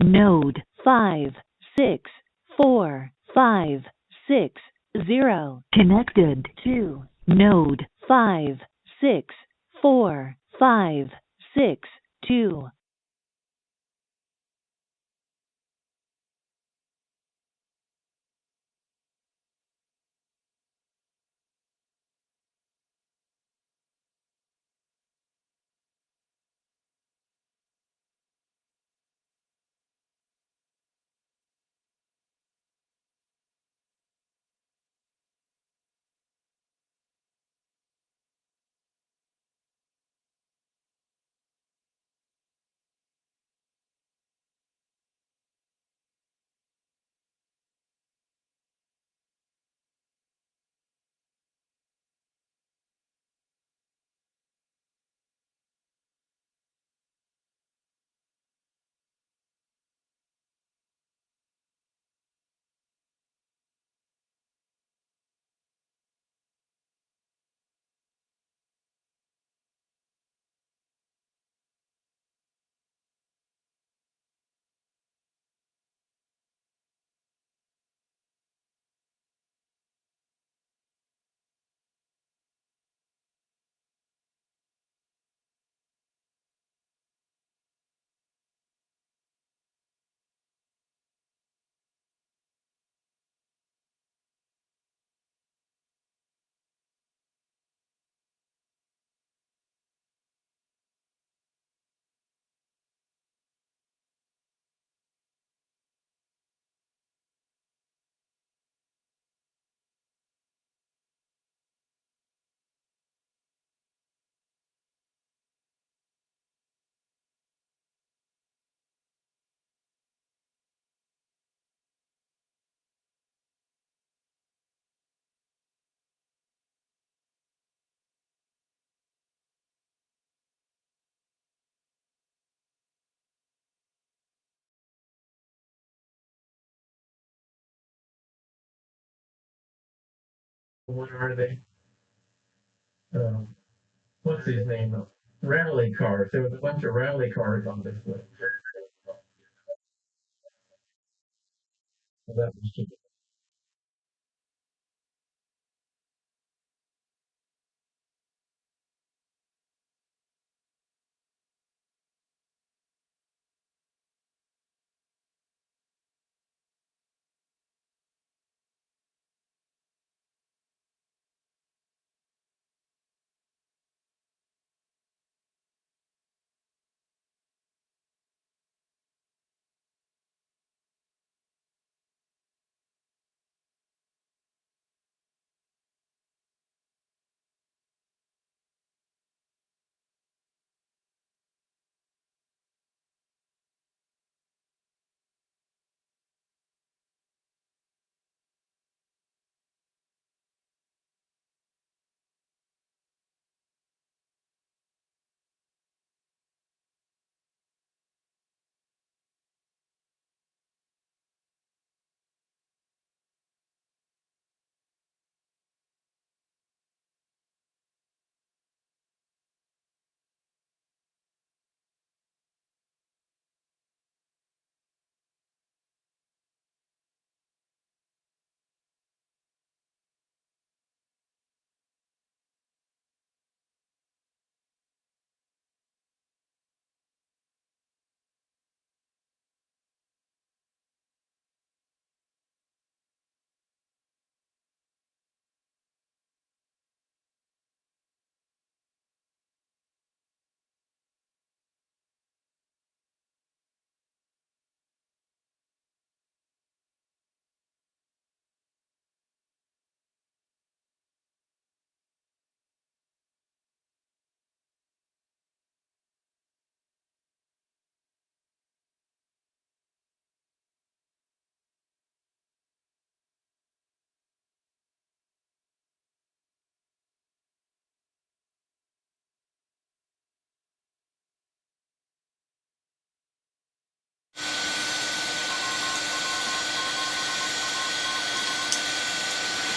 Node 564560 connected to Node 564562. What are they? What's his name? Rally cars. There was a bunch of rally cars on display. So that was just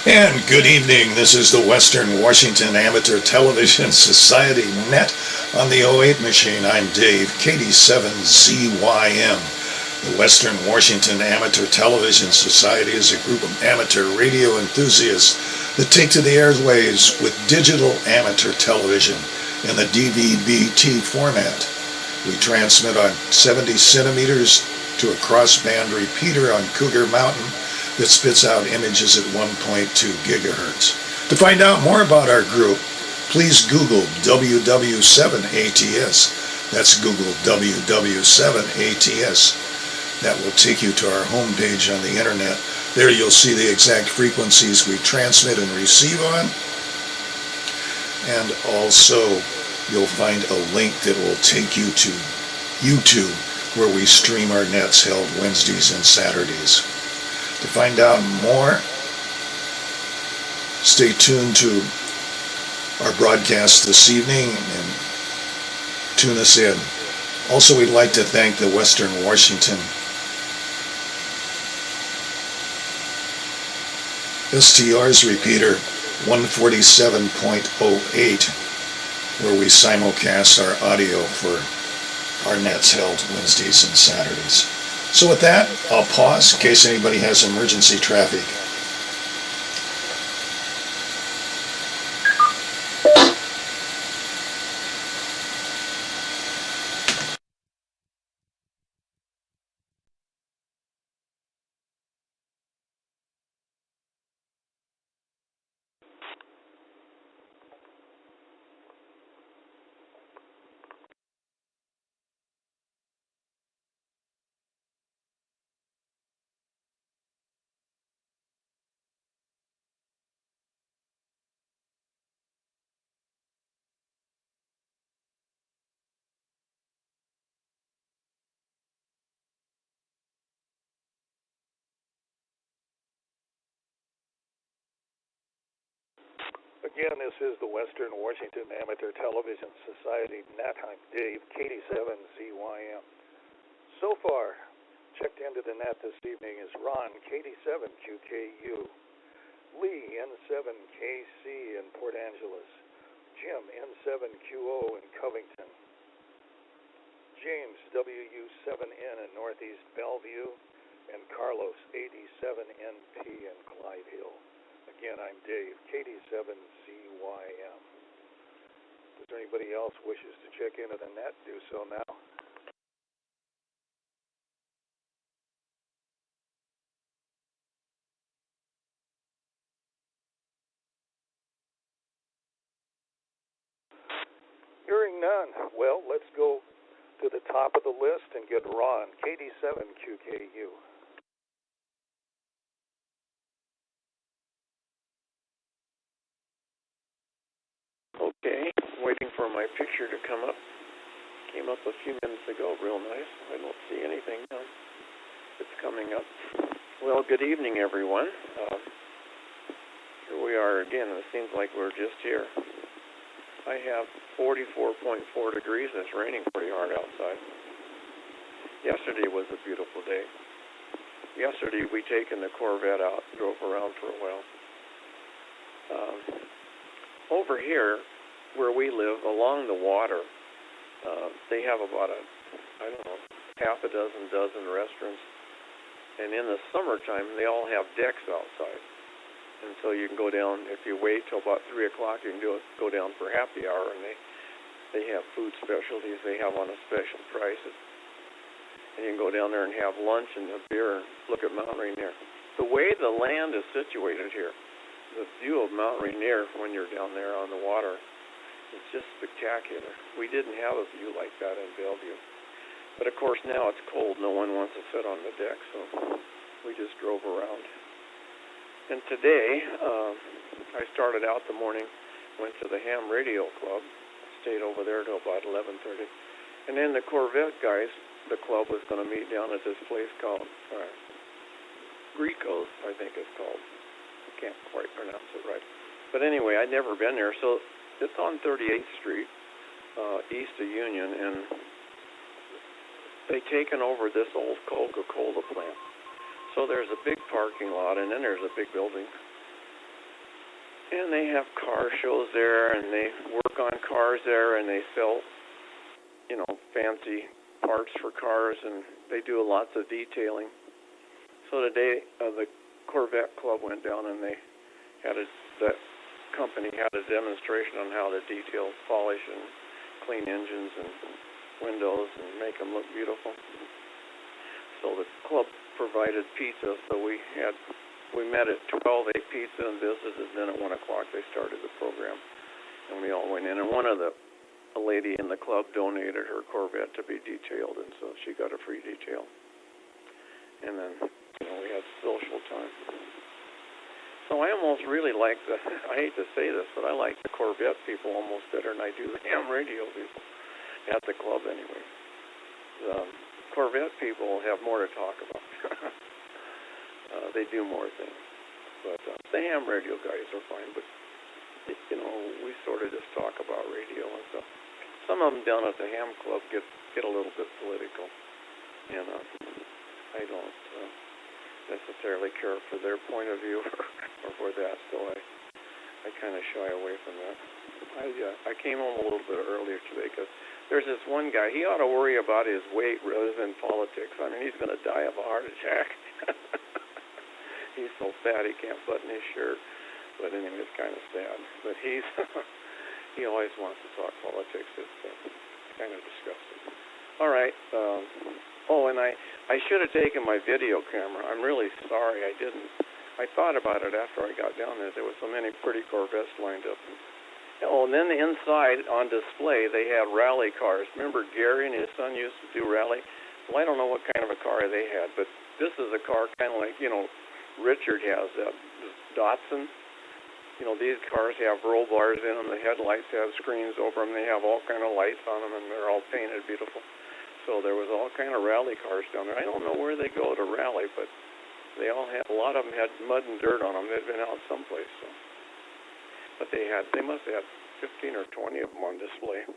And good evening. This is the Western Washington Amateur Television Society Net on the '08 machine. I'm Dave, KD7ZYM. The Western Washington Amateur Television Society is a group of amateur radio enthusiasts that take to the airwaves with digital amateur television in the DVB-T format. We transmit on 70 centimeters to a crossband repeater on Cougar Mountain that spits out images at 1.2 gigahertz. To find out more about our group, please Google WW7ATS. That's Google WW7ATS. That will take you to our homepage on the internet. There you'll see the exact frequencies we transmit and receive on. And also, you'll find a link that will take you to YouTube, where we stream our nets held Wednesdays and Saturdays. To find out more, stay tuned to our broadcast this evening and tune us in. Also, we'd like to thank the Western Washington STR's repeater 147.08, where we simulcast our audio for our nets held Wednesdays and Saturdays. So with that, I'll pause in case anybody has emergency traffic. Again, this is the Western Washington Amateur Television Society Net. I'm Dave, KD7ZYM. So far, checked into the net this evening is Ron, KD7QKU, Lee, N7KC in Port Angeles, Jim, N7QO in Covington, James, WU7N in Northeast Bellevue, and Carlos, AD7NP in Clyde Hill. Again, I'm Dave, KD7ZYM. If there anybody else wishes to check into the net, do so now. Hearing none, well, let's go to the top of the list and get Ron, KD7QKU. Okay, waiting for my picture to come up. Came up a few minutes ago, real nice. I don't see anything now. It's coming up. Well, good evening, everyone. Here we are again. It seems like we're just here. I have 44.4 degrees. It's raining pretty hard outside. Yesterday was a beautiful day. Yesterday we taken the Corvette out, drove around for a while. Over here, where we live, along the water, they have about half a dozen restaurants. And in the summertime, they all have decks outside. And so you can go down, if you wait till about 3 o'clock, you can go down for happy hour, and they have food specialties they have on a special price. And you can go down there and have lunch and a beer and look at Mount Rainier. The way the land is situated here, the view of Mount Rainier when you're down there on the water, it's just spectacular. We didn't have a view like that in Bellevue. But of course now it's cold. No one wants to sit on the deck, so we just drove around. And today, I started out the morning, went to the Ham Radio Club, stayed over there till about 11:30. And then the Corvette guys, the club was going to meet down at this place called Greco's, I think it's called. I can't quite pronounce it right. But anyway, I'd never been there. So it's on 38th Street, east of Union, and they've taken over this old Coca-Cola plant. So there's a big parking lot, and then there's a big building. And they have car shows there, and they work on cars there, and they sell, fancy parts for cars and they do lots of detailing. So today the Corvette Club went down and they had that company had a demonstration on how to detail, polish, and clean engines and windows and make them look beautiful. So the club provided pizza, so we met at 12, ate pizza and visited. Then at 1 o'clock they started the program, and we all went in. And a lady in the club donated her Corvette to be detailed, and so she got a free detail. And then we had social time. So I almost really like I hate to say this, but I like the Corvette people almost better than I do the ham radio people at the club anyway. The Corvette people have more to talk about. They do more things. But the ham radio guys are fine, but we sort of just talk about radio and stuff. Some of them down at the ham club get a little bit political, and I don't necessarily care for their point of view or for that, so I kind of shy away from that. I came home a little bit earlier today because there's this one guy. He ought to worry about his weight rather than politics. I mean, he's going to die of a heart attack. He's so fat he can't button his shirt. But anyway, it's kind of sad. But he always wants to talk politics. It's kind of disgusting. All right. And I should have taken my video camera. I'm really sorry I didn't. I thought about it after I got down there. There were so many pretty Corvettes lined up. And then the inside on display, they had rally cars. Remember Gary and his son used to do rally? Well, I don't know what kind of a car they had, but this is a car kind of like, Richard has that Datsun. These cars have roll bars in them. The headlights have screens over them. They have all kind of lights on them, and they're all painted beautiful. So there was all kind of rally cars down there. I don't know where they go to rally, but they all had. A lot of them had mud and dirt on them. They'd been out someplace. So. But they must have had 15 or 20 of them on display.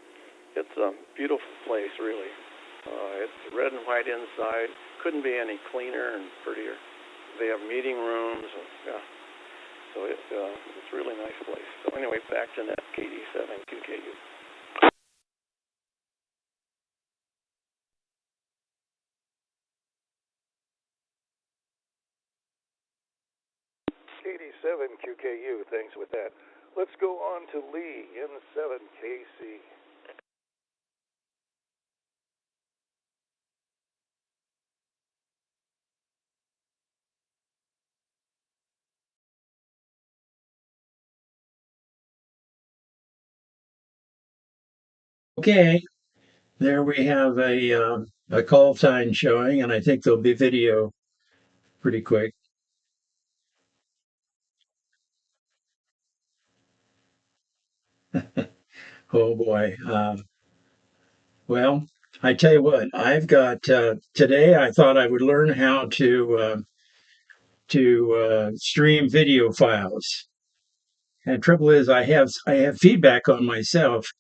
It's a beautiful place, really. It's red and white inside. Couldn't be any cleaner and prettier. They have meeting rooms. Yeah. So it's a really nice place. So anyway, back to Net KD7 QKU. KD7 QKU, thanks with that. Let's go on to Lee in 7KC. Okay, there we have a call sign showing, and I think there'll be video pretty quick. Oh boy. Well, I tell you what, I've got today. I thought I would learn how to stream video files. And the trouble is, I have feedback on myself.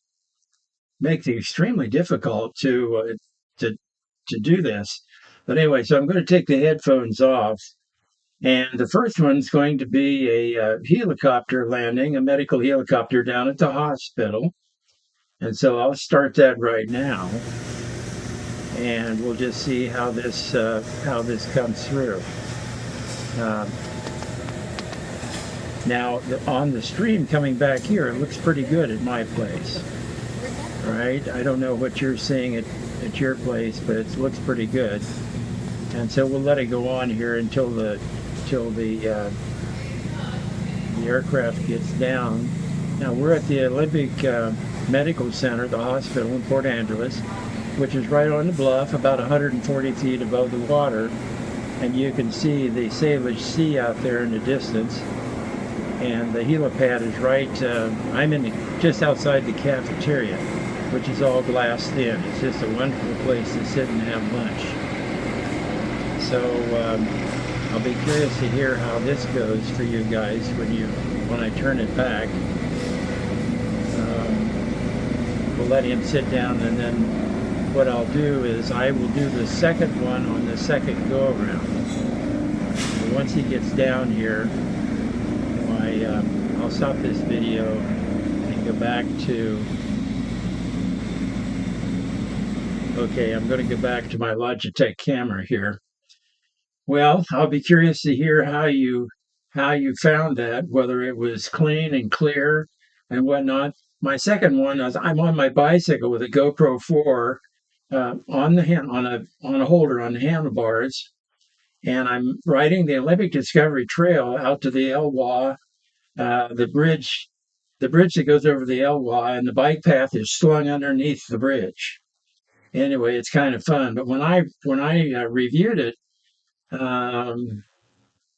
Makes it extremely difficult to do this. But anyway, so I'm going to take the headphones off. And the first one's going to be a helicopter landing, a medical helicopter down at the hospital. And so I'll start that right now. And we'll just see how this comes through. Now, on the stream coming back here, it looks pretty good at my place. Right? I don't know what you're seeing at your place, but it looks pretty good. And so we'll let it go on here until the aircraft gets down. Now we're at the Olympic Medical Center, the hospital in Port Angeles, which is right on the bluff, about 140 feet above the water, and you can see the Salish Sea out there in the distance. And the helipad is right. I'm just outside the cafeteria, which is all glassed in. It's just a wonderful place to sit and have lunch. So I'll be curious to hear how this goes for you guys when I turn it back. We'll let him sit down, and then what I'll do is I will do the second one on the second go around. Once he gets down here, I'll stop this video and go back to Okay, I'm going to get back to my Logitech camera here. Well, I'll be curious to hear how you found that, whether it was clean and clear and whatnot. My second one is I'm on my bicycle with a GoPro 4 on the hand on a holder on the handlebars, and I'm riding the Olympic Discovery Trail out to the Elwha, the bridge that goes over the Elwha, and the bike path is slung underneath the bridge. Anyway, it's kind of fun. But when I reviewed it, um,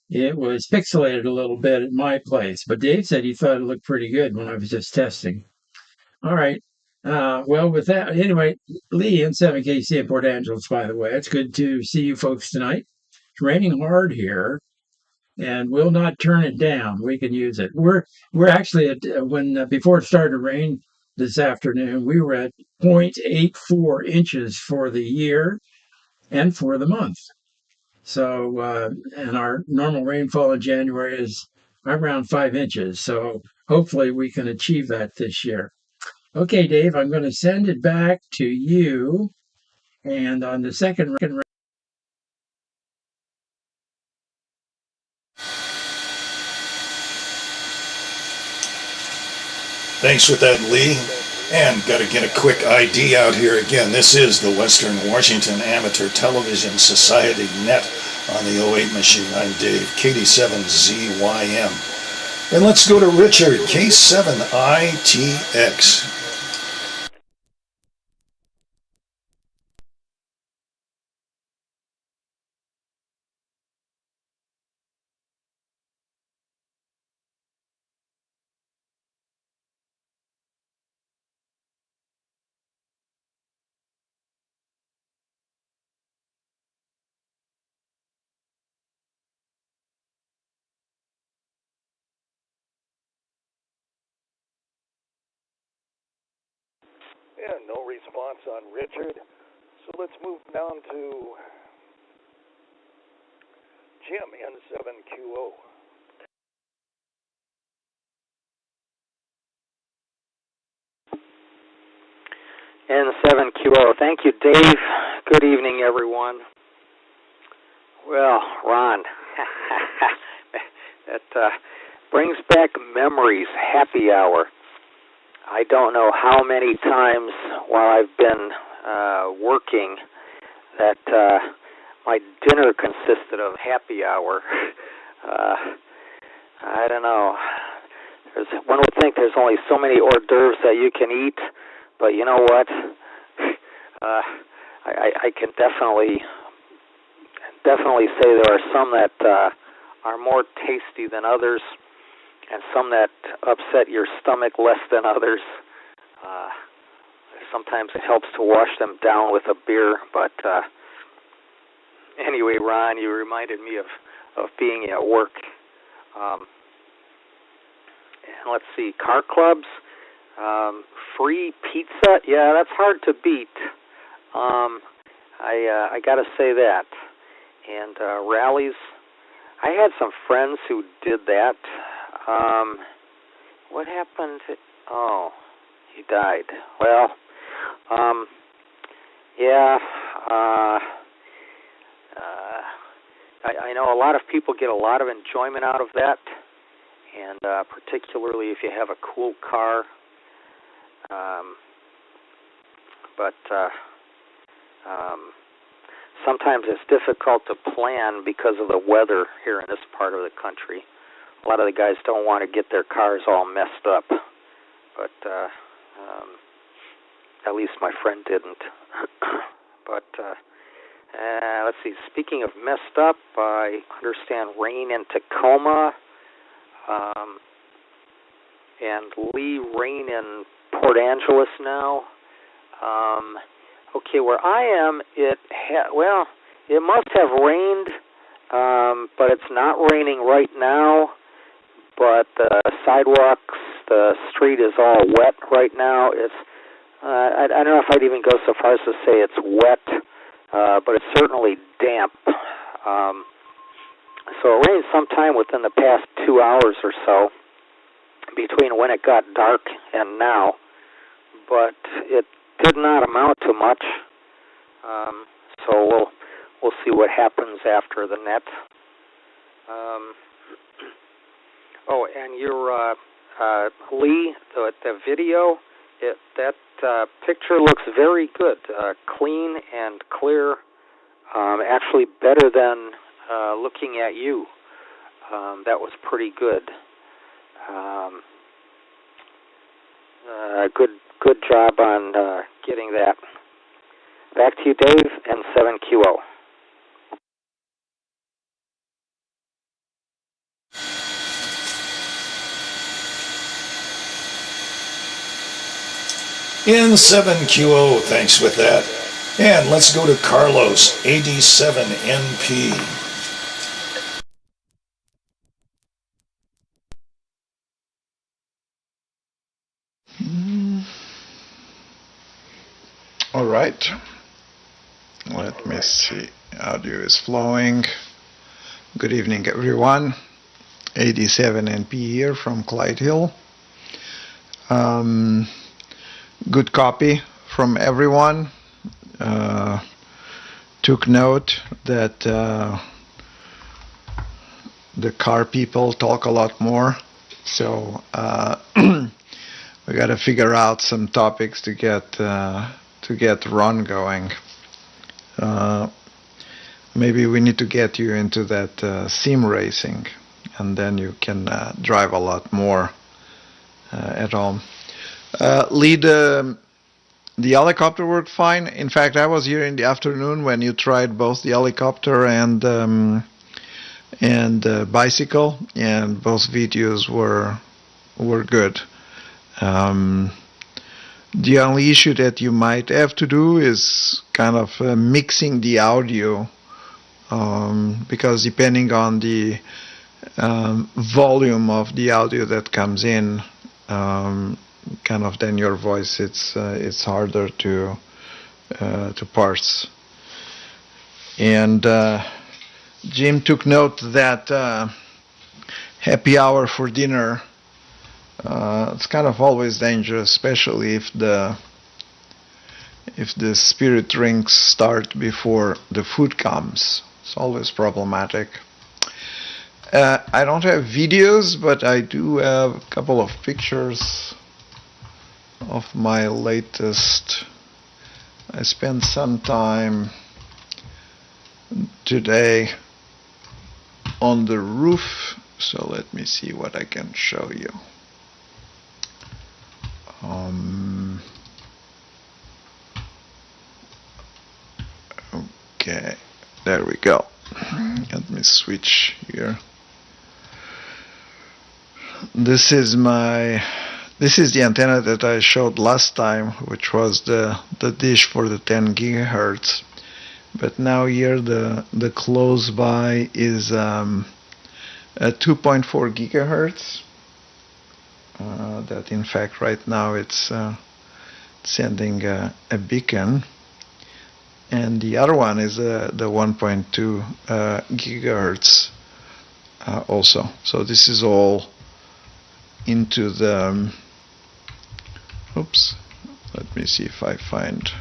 it was pixelated a little bit at my place. But Dave said he thought it looked pretty good when I was just testing. All right. Well, with that, anyway, Lee and 7KC in Port Angeles, by the way, it's good to see you folks tonight. It's raining hard here, and we'll not turn it down. We can use it. We're actually at before it started to rain this afternoon, we were at 0.84 inches for the year and for the month. So, and our normal rainfall in January is around 5 inches. So hopefully we can achieve that this year. Okay, Dave, I'm going to send it back to you. And on the second Thanks for that, Lee. And got to get a quick ID out here again. This is the Western Washington Amateur Television Society Net on the 08 machine. I'm Dave, KD7ZYM. And let's go to Richard, K7ITX. Yeah, no response on Richard. So let's move down to Jim, N7QO. N7QO. Thank you, Dave. Good evening, everyone. Well, Ron, that brings back memories. Happy hour. I don't know how many times while I've been working that my dinner consisted of happy hour. I don't know. One would think there's only so many hors d'oeuvres that you can eat, but you know what? I can definitely say there are some that are more tasty than others, and some that upset your stomach less than others. Sometimes it helps to wash them down with a beer, but anyway, Ron, you reminded me of being at work. And let's see, car clubs, free pizza. Yeah, that's hard to beat. I got to say that. And rallies, I had some friends who did that. What happened? Oh, he died. Well, yeah. I know a lot of people get a lot of enjoyment out of that, and particularly if you have a cool car. But sometimes it's difficult to plan because of the weather here in this part of the country. A lot of the guys don't want to get their cars all messed up, but at least my friend didn't. But let's see, speaking of messed up, I understand rain in Tacoma, and Lee, rain in Port Angeles now. Okay, where I am, it must have rained, but it's not raining right now. But the sidewalks, the street is all wet right now. It's I don't know if I'd even go so far as to say it's wet, but it's certainly damp. So it rained sometime within the past 2 hours or so, between when it got dark and now, but it did not amount to much. So we'll see what happens after the net. Oh, and your Lee, the video, that picture looks very good, clean and clear. Actually, better than looking at you. That was pretty good. Good job on getting that. Back to you, Dave, and 7QO. In 7QO, thanks with that. And let's go to Carlos, 87NP. All right. Let me see. Audio is flowing. Good evening, everyone. 87NP here from Clyde Hill. Good copy from everyone. Took note that the car people talk a lot more. So we got to figure out some topics to get Ron going. Maybe we need to get you into that sim racing, and then you can drive a lot more at home. Lee, the helicopter worked fine. In fact, I was here in the afternoon when you tried both the helicopter and bicycle, and both videos were good. The only issue that you might have to do is kind of mixing the audio, because depending on the volume of the audio that comes in, kind of then your voice it's harder to parse. And Jim took note that happy hour for dinner. It's kind of always dangerous, especially if the spirit drinks start before the food comes. It's always problematic. I don't have videos, but I do have a couple of pictures of my latest. I spent some time today on the roof, so let me see what I can show you. Okay, there we go. Let me switch here. This is the antenna that I showed last time, which was the dish for the 10 gigahertz. But now here the close by is at 2.4 gigahertz. That in fact right now it's sending a beacon, and the other one is the 1.2 gigahertz also. So this is all into the oops, let me see if I find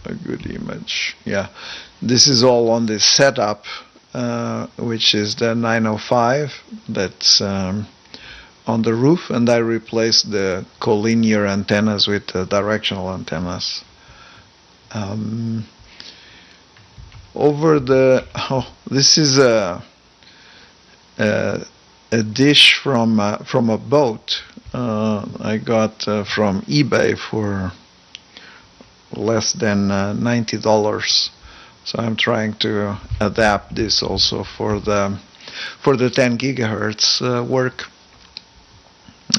a good image. Yeah, this is all on this setup, which is the 905 that's on the roof, and I replaced the collinear antennas with directional antennas. This is a dish from a boat I got from eBay for less than $90. So I'm trying to adapt this also for the 10 gigahertz work.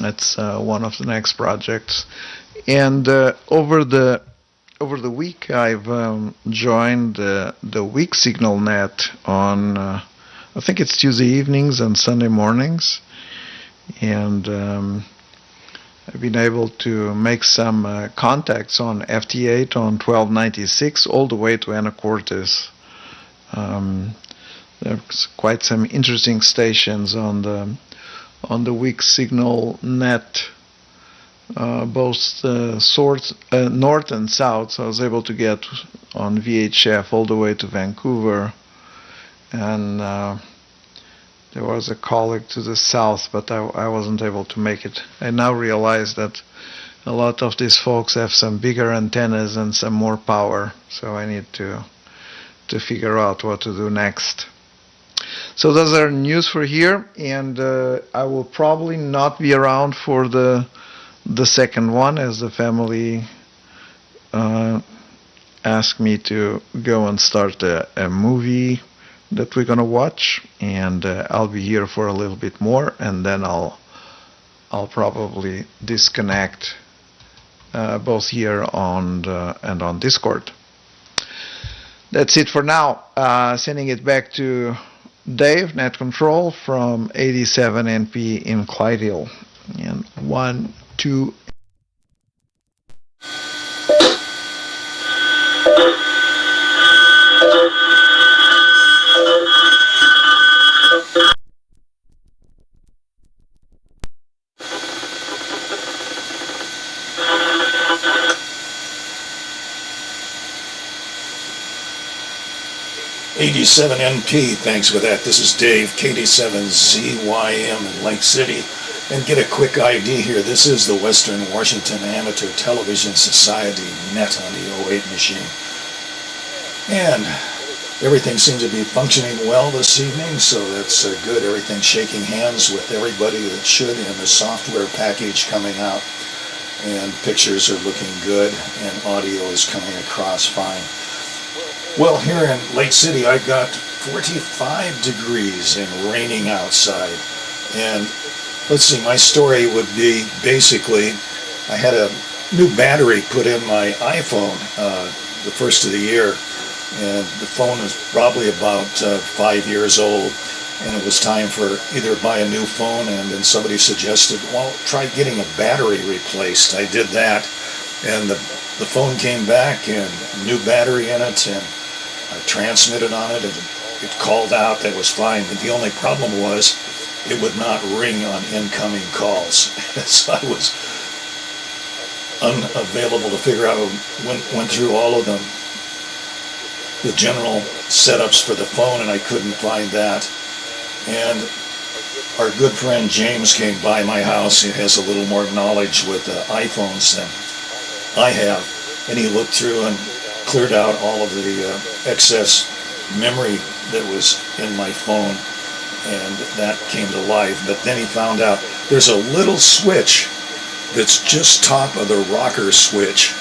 That's one of the next projects. And over the week, I've joined the week signal net on I think it's Tuesday evenings and Sunday mornings, and I've been able to make some contacts on FT8 on 1296 all the way to Anacortes. There's quite some interesting stations on the weak signal net both north and south. So I was able to get on VHF all the way to Vancouver, and there was a colleague to the south, but I wasn't able to make it. I now realize that a lot of these folks have some bigger antennas and some more power, so I need to figure out what to do next. So those are news for here, and I will probably not be around for the second one, as the family asked me to go and start a movie that we're gonna watch, and I'll be here for a little bit more, and then I'll probably disconnect both here and on Discord. That's it for now. Sending it back to Dave, Net Control from 87 NP in Clydesdale. And 1, 2. '87 NP, thanks for that. This is Dave, KD7ZYM in Lake City. And get a quick ID here. This is the Western Washington Amateur Television Society Net on the 08 machine. And everything seems to be functioning well this evening, so that's good. Everything's shaking hands with everybody that should, and the software package coming out. And pictures are looking good, and audio is coming across fine. Well, here in Lake City, I got 45 degrees and raining outside. And let's see, my story would be basically, I had a new battery put in my iPhone the first of the year, and the phone was probably about 5 years old, and it was time for either buy a new phone, and then somebody suggested, well, try getting a battery replaced. I did that, and the phone came back, and new battery in it, and I transmitted on it, and it called out. That was fine, but the only problem was it would not ring on incoming calls. So I was unavailable to figure out. Went through all of the general setups for the phone, and I couldn't find that. And our good friend James came by my house. He has a little more knowledge with iPhones than I have, and he looked through and cleared out all of the excess memory that was in my phone, and that came to life. But then he found out there's a little switch that's just top of the rocker switch,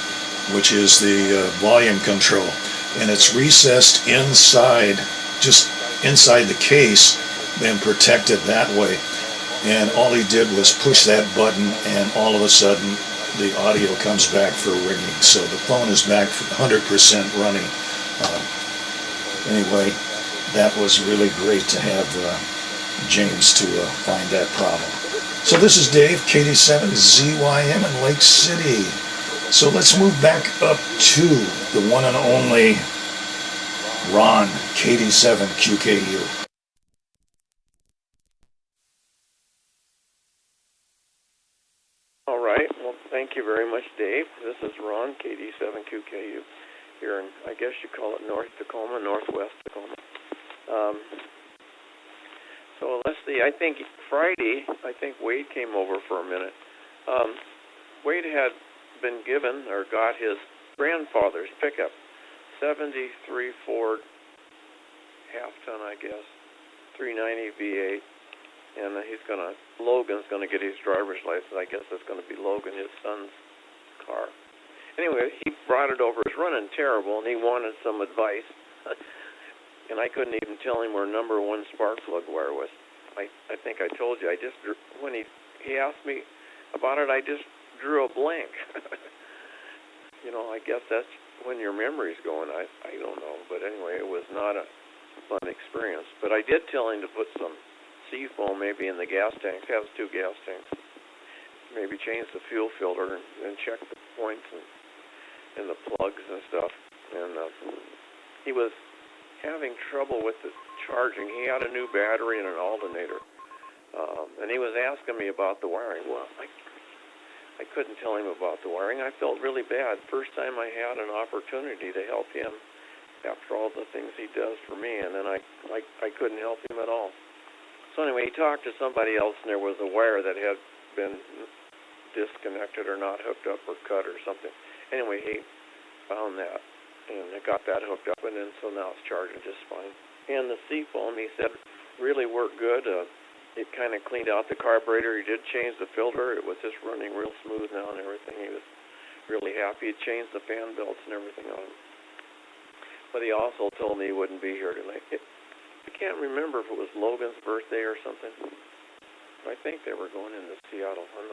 which is the volume control, and it's recessed inside, just inside the case, and protected that way. And all he did was push that button, and all of a sudden the audio comes back for ringing. So the phone is back for 100% running. Anyway, that was really great to have James to find that problem. So this is Dave, KD7ZYM in Lake City. So let's move back up to the one and only Ron, KD7QKU. All right. Well, thank you very much, Dave. This is Ron, KD7QKU, here in, I guess you call it North Tacoma, Northwest Tacoma. So let's see. I think Friday, Wade came over for a minute. Wade had been given or got his grandfather's pickup, 73 Ford half-ton, I guess, 390 V8. And Logan's going to get his driver's license. I guess it's going to be Logan, his son's car. Anyway, he brought it over. It was running terrible, and he wanted some advice. And I couldn't even tell him where number 1 spark plug wire was. I think I told you. When he asked me about it, I just drew a blank. I guess that's when your memory's going. I don't know. But anyway, it was not a fun experience. But I did tell him to put some seafoam maybe in the gas tanks. Has 2 gas tanks. Maybe change the fuel filter and check the points and the plugs and stuff. And he was having trouble with the charging. He had a new battery and an alternator. And he was asking me about the wiring. Well, I I couldn't tell him about the wiring. I felt really bad. First time I had an opportunity to help him after all the things he does for me, and then I couldn't help him at all. So anyway, he talked to somebody else, and there was a wire that had been disconnected or not hooked up or cut or something. Anyway, he found that, and I got that hooked up, and then so now it's charging just fine. And the seafoam, he said, really worked good. It kind of cleaned out the carburetor. He did change the filter. It was just running real smooth now and everything. He was really happy. He changed the fan belts and everything on it. But he also told me he wouldn't be here tonight. I can't remember if it was Logan's birthday or something. I think they were going into Seattle. I'm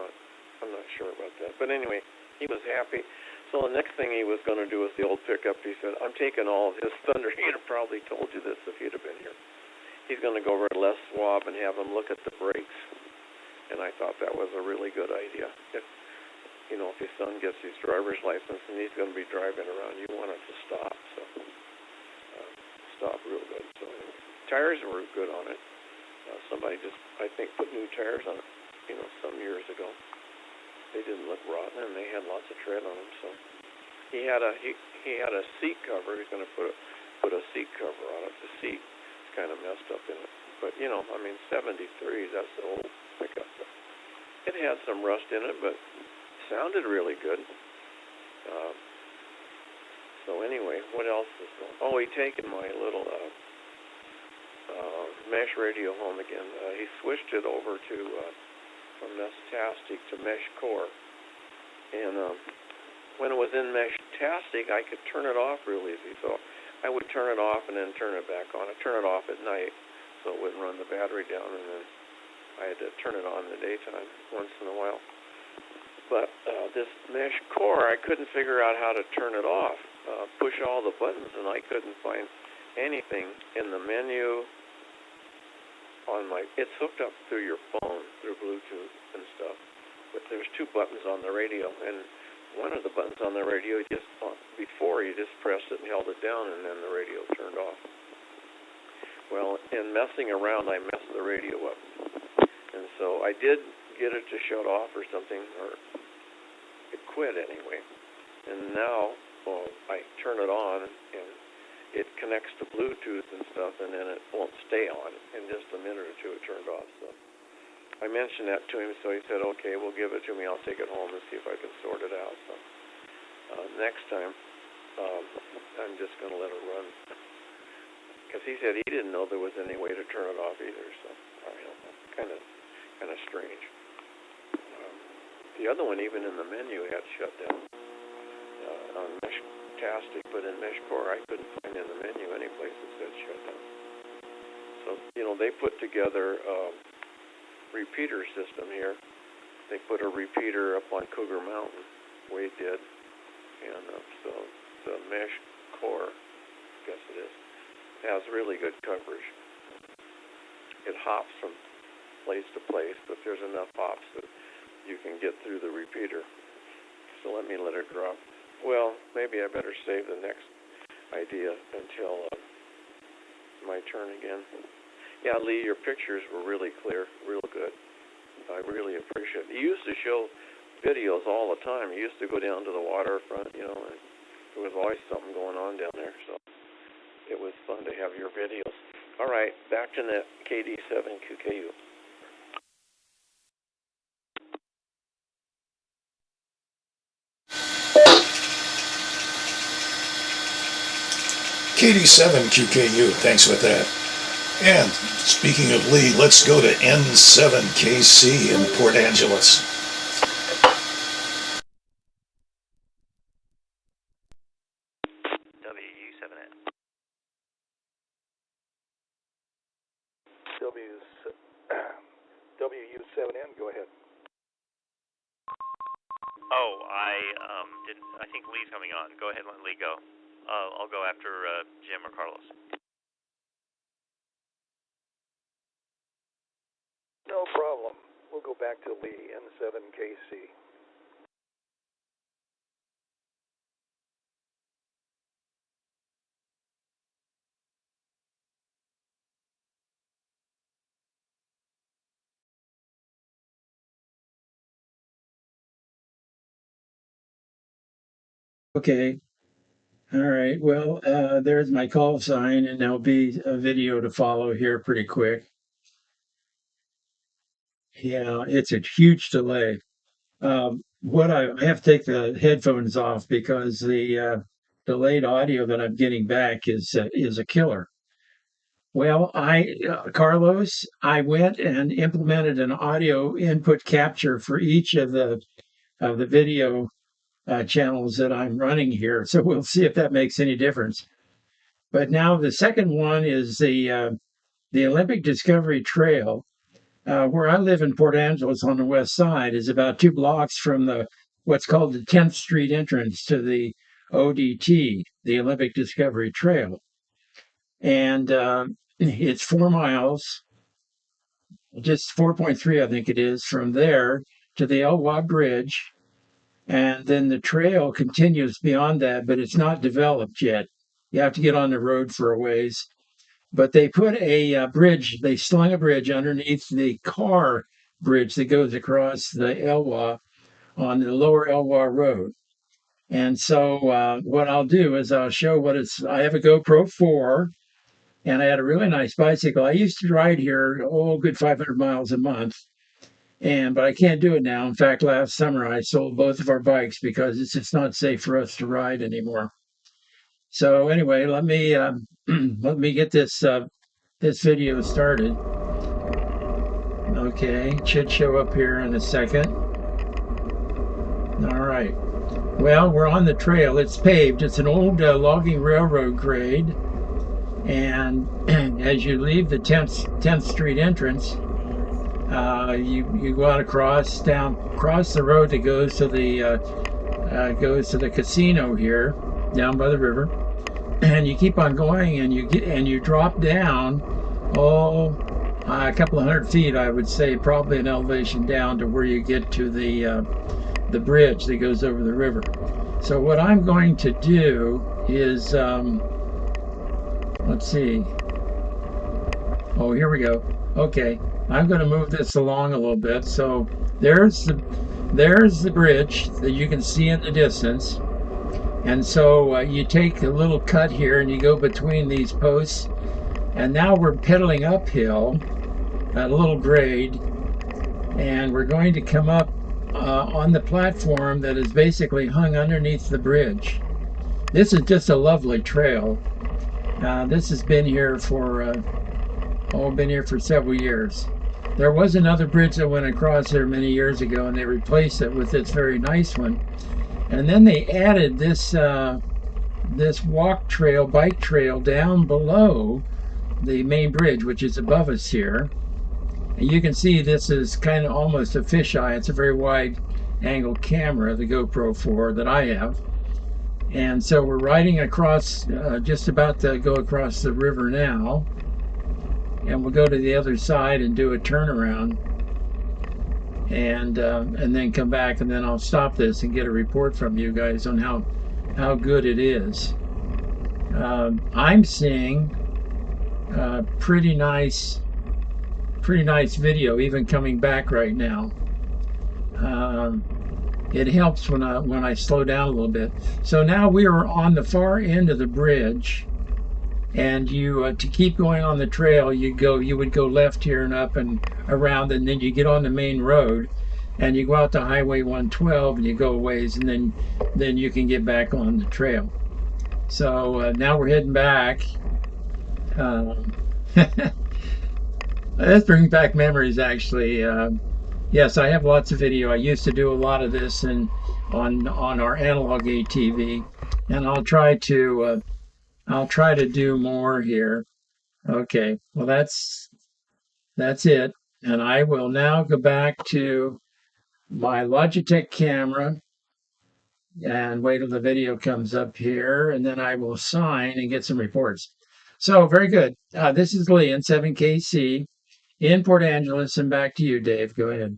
not sure about that. But anyway, he was happy. So the next thing he was going to do was the old pickup. He said, I'm taking all of his thunder. He'd have probably told you this if he'd have been here. He's going to go over to Les Schwab and have him look at the brakes. And I thought that was a really good idea. If your son gets his driver's license and he's going to be driving around, you want it to stop. So stop real good. So anyway, tires were good on it. Somebody just, I think, put new tires on it, some years ago. They didn't look rotten, and they had lots of tread on them. So he had a seat cover. He's going to put a seat cover on it. The seat kind of messed up in it. But, 73, that's the old pickup. It had some rust in it, but sounded really good. So anyway, what else is going on? Oh, he taken my little mesh radio home again. He switched it over to from Mesh-tastic to Mesh Core. And when it was in Mesh-tastic, I could turn it off real easy. So I would turn it off and then turn it back on. I'd turn it off at night so it wouldn't run the battery down, and then I had to turn it on in the daytime once in a while. But this Mesh Core, I couldn't figure out how to turn it off. Push all the buttons, and I couldn't find anything in the menu on my... It's hooked up through your phone, through Bluetooth and stuff. But there's two buttons on the radio, and one of the buttons on the radio, before you just pressed it and held it down, and then the radio turned off. Well, in messing around, I messed the radio up. And so I did get it to shut off or something, or it quit anyway. And now, I turn it on, and it connects to Bluetooth and stuff, and then it won't stay on. In just a minute or two, it turned off. So I mentioned that to him, so he said, okay, well, give it to me. I'll take it home and see if I can sort it out. So next time, I'm just going to let it run. Because he said he didn't know there was any way to turn it off either. So I don't know, kind of strange. The other one, even in the menu, had shut down on Mesh-tastic, but in Mesh Core, I couldn't find in the menu any place that said shut down. So, they put together repeater system here. They put a repeater up on Cougar Mountain, Wade did, and so the Mesh Core, I guess it is, has really good coverage. It hops from place to place, but there's enough hops that you can get through the repeater. So let me let it drop. Well, maybe I better save the next idea until my turn again. Yeah, Lee, your pictures were really clear, real good. I really appreciate it. You used to show videos all the time. You used to go down to the waterfront, and there was always something going on down there. So it was fun to have your videos. All right, back to net KD7QKU. KD7QKU, thanks for that. And speaking of Lee, let's go to N7KC in Port Angeles. WU7N. WU7N, go ahead. Oh, I think Lee's coming on. Go ahead and let Lee go. I'll go after Jim or Carlos. No problem. We'll go back to Lee, N7KC. Okay. All right. Well, there's my call sign, and there'll be a video to follow here pretty quick. Yeah, it's a huge delay. What I have to take the headphones off because the delayed audio that I'm getting back is a killer. Well, Carlos, I went and implemented an audio input capture for each of the video channels that I'm running here. So we'll see if that makes any difference. But now the second one is the Olympic Discovery Trail, where I live in Port Angeles on the west side, is about 2 blocks from the what's called the 10th Street entrance to the ODT, the Olympic Discovery Trail, and it's 4 miles, just 4.3, I think it is, from there to the Elwha Bridge, and then the trail continues beyond that, but it's not developed yet. You have to get on the road for a ways. But they put a bridge, they slung a bridge underneath the car bridge that goes across the Elwha on the lower Elwha Road. And so what I'll do is I'll show I have a GoPro 4, and I had a really nice bicycle. I used to ride here, good 500 miles a month. But I can't do it now. In fact, last summer I sold both of our bikes because it's just not safe for us to ride anymore. So anyway, let me let me get this video started. Okay, it should show up here in a second. All right. Well, we're on the trail. It's paved. It's an old logging railroad grade. And as you leave the 10th Street entrance, you go out across the road that goes to the casino here down by the river, and you keep on going, and you drop down a couple of 100 feet, I would say, probably an elevation down to where you get to the bridge that goes over the river. So what I'm going to do is let's see. Oh, here we go. Okay, I'm going to move this along a little bit. So there's the bridge that you can see in the distance. And so you take a little cut here and you go between these posts. And now we're pedaling uphill at a little grade. And we're going to come up on the platform that is basically hung underneath the bridge. This is just a lovely trail. This has been here for several years. There was another bridge that went across there many years ago, and they replaced it with this very nice one. And then they added this bike trail down below the main bridge, which is above us here. And you can see this is kind of almost a fisheye. It's a very wide angle camera, the GoPro 4 that I have. And so we're riding across, just about to go across the river now. And we'll go to the other side and do a turnaround, and then come back, and then I'll stop this and get a report from you guys on how good it is. I'm seeing pretty nice video even coming back right now. It helps when I slow down a little bit. So now we are on the far end of the bridge. And you to keep going on the trail, you would go left here and up and around, and then you get on the main road, and you go out to Highway 112, and you go a ways, and then you can get back on the trail. So now we're heading back. This brings back memories, actually. Yes, I have lots of video. I used to do a lot of this on our analog ATV, and I'll try to do more here. Okay, well that's it. And I will now go back to my Logitech camera and wait till the video comes up here, and then I will sign and get some reports. So very good. This is Lee in 7KC in Port Angeles, and back to you, Dave. Go ahead.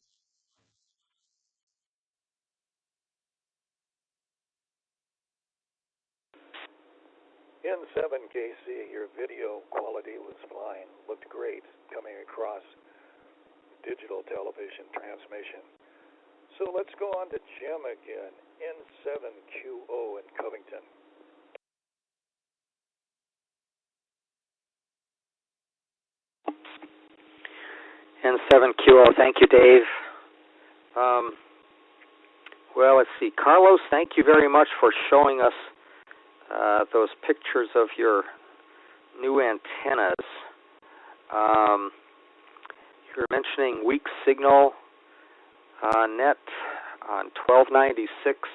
In 7KC, your video quality was fine. Looked great coming across digital television transmission. So let's go on to Jim again N7QO in Covington. N7QO, thank you, Dave. Well, let's see. Carlos, thank you very much for showing us those pictures of your new antennas. You're mentioning weak signal net on 1296.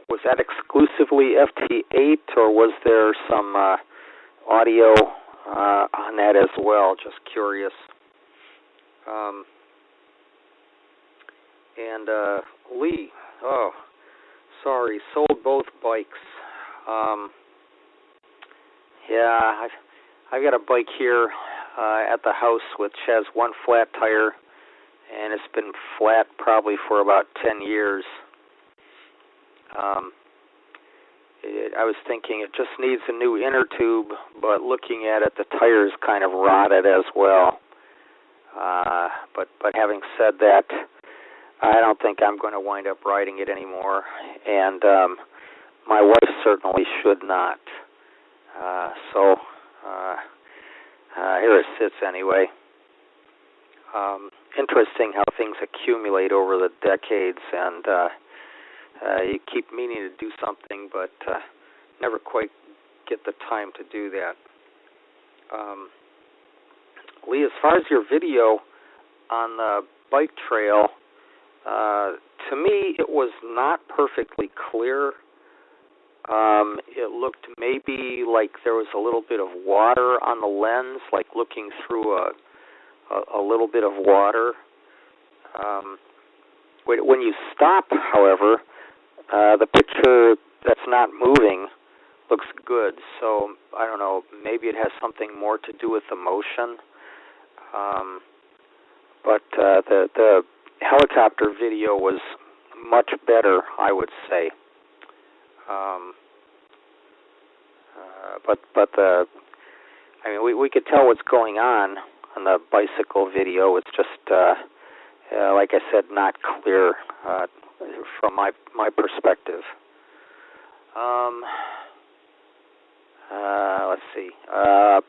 Was that exclusively FT8, or was there some audio on that as well? Just curious. And Lee, oh, sorry, sold both bikes. Yeah, I've got a bike here at the house which has one flat tire, and it's been flat probably for about 10 years. I was thinking it just needs a new inner tube, but looking at it, the tire's kind of rotted as well. But having said that, I don't think I'm going to wind up riding it anymore, and my wife certainly should not. So here it sits anyway. Interesting how things accumulate over the decades, and you keep meaning to do something, but never quite get the time to do that. Lee, as far as your video on the bike trail, to me it was not perfectly clear. It looked maybe like there was a little bit of water on the lens, like looking through a little bit of water. When you stop, however, the picture that's not moving looks good. So I don't know, maybe it has something more to do with the motion. But the helicopter video was much better, I would say. But we could tell what's going on the bicycle video. It's just like I said, not clear from my perspective. Let's see.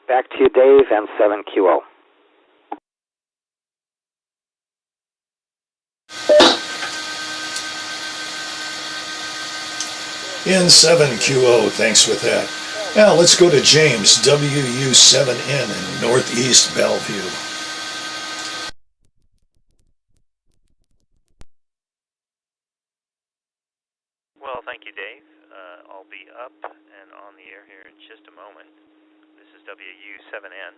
Back to you, Dave, and 7QO. N7QO, thanks with that. Now let's go to James, WU7N in Northeast Bellevue. Well, thank you, Dave. I'll be up and on the air here in just a moment. This is WU7N.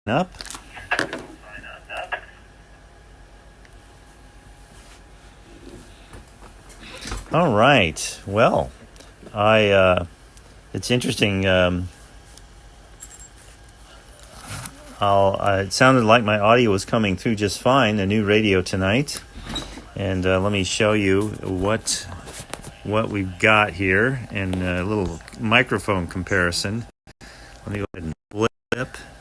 Up. All right. Well, it's interesting. It sounded like my audio was coming through just fine. A new radio tonight, and let me show you what we've got here in a little microphone comparison. Let me go ahead and flip.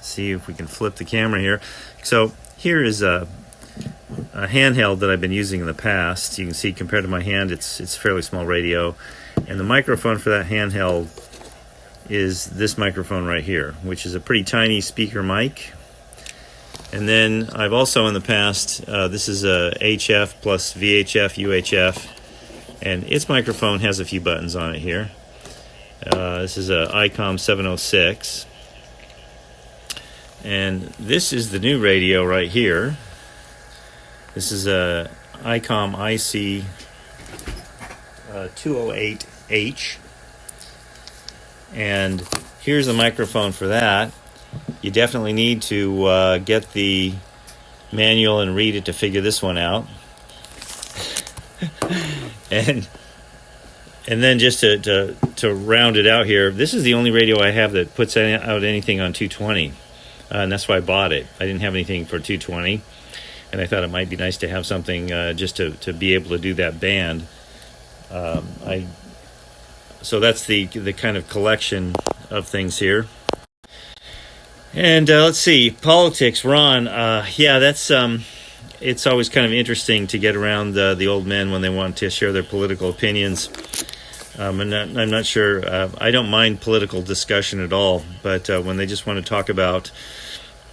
See if we can flip the camera here. So here is a handheld that I've been using in the past. You can see compared to my hand, it's a fairly small radio. And the microphone for that handheld is this microphone right here, which is a pretty tiny speaker mic. And then I've also in the past, this is a HF plus VHF, UHF, and its microphone has a few buttons on it here. This is a ICOM 706. And this is the new radio right here. This is a ICOM IC 208H. And here's the microphone for that. You definitely need to get the manual and read it to figure this one out. and then just to round it out here, this is the only radio I have that puts out anything on 220. And that's why I bought it. I didn't have anything for 220, and I thought it might be nice to have something just to be able to do that band. I So that's the kind of collection of things here. And let's see, politics, Ron. Yeah, that's it's always kind of interesting to get around the old men when they want to share their political opinions. I'm not sure. I don't mind political discussion at all, but when they just want to talk about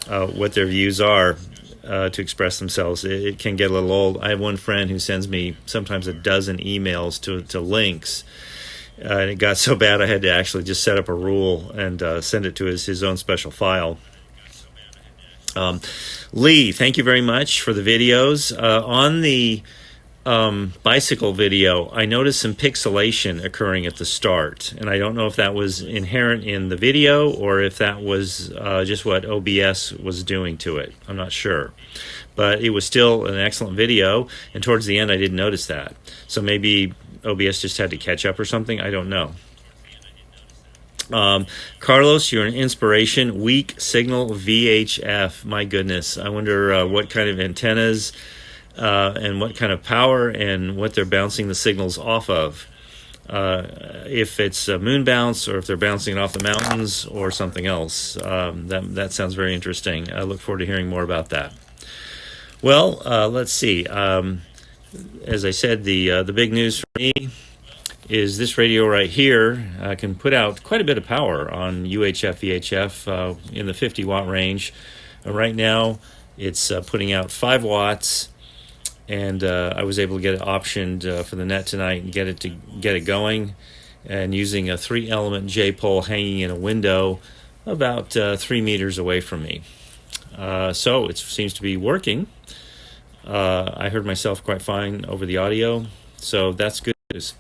what their views are to express themselves, it can get a little old. I have one friend who sends me sometimes a dozen emails to links. And it got so bad I had to actually just set up a rule and send it to his own special file. Lee, thank you very much for the videos. On the bicycle video, I noticed some pixelation occurring at the start, and I don't know if that was inherent in the video or if that was just what OBS was doing to it. I'm not sure. But it was still an excellent video, and towards the end I didn't notice that. So maybe OBS just had to catch up or something. I don't know. Carlos, you're an inspiration. Weak signal VHF. My goodness. I wonder what kind of antennas and what kind of power and what they're bouncing the signals off of. If it's a moon bounce or if they're bouncing it off the mountains or something else. That sounds very interesting. I look forward to hearing more about that. Well, let's see. As I said, the big news for me is this radio right here can put out quite a bit of power on UHF, VHF in the 50 watt range. Right now, it's putting out 5 watts, and I was able to get it optioned for the net tonight and get it going, and using a 3-element J-pole hanging in a window about 3 meters away from me. So it seems to be working. I heard myself quite fine over the audio, so that's good news.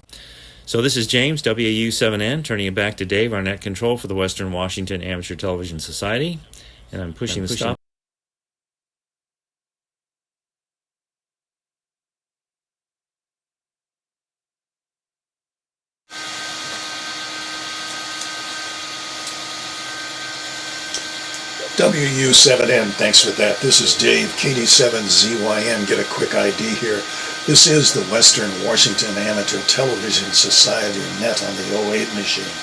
So this is James, WAU7N, turning it back to Dave, our net control for the Western Washington Amateur Television Society, and I'm pushing the stop. WU7N, thanks for that. This is Dave, KD7ZYN. Get a quick ID here. This is the Western Washington Amateur Television Society net on the 08 machine.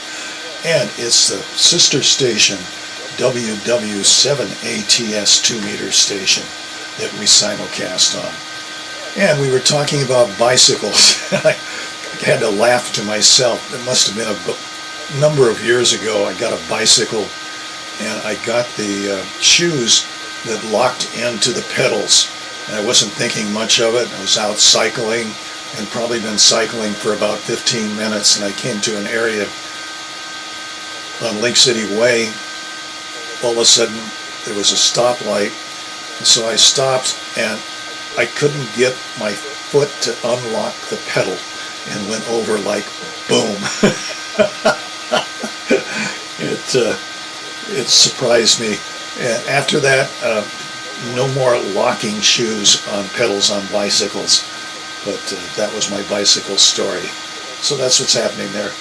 And it's the sister station, WW7ATS 2-meter station, that we simulcast on. And we were talking about bicycles. I had to laugh to myself. It must have been a number of years ago. I got a bicycle, and I got the shoes that locked into the pedals. And I wasn't thinking much of it. I was out cycling and probably been cycling for about 15 minutes, and I came to an area on Lake City Way. All of a sudden, there was a stoplight, and so I stopped, and I couldn't get my foot to unlock the pedal, and went over like boom. It surprised me. And after that, no more locking shoes on pedals on bicycles. But that was my bicycle story. So that's what's happening there.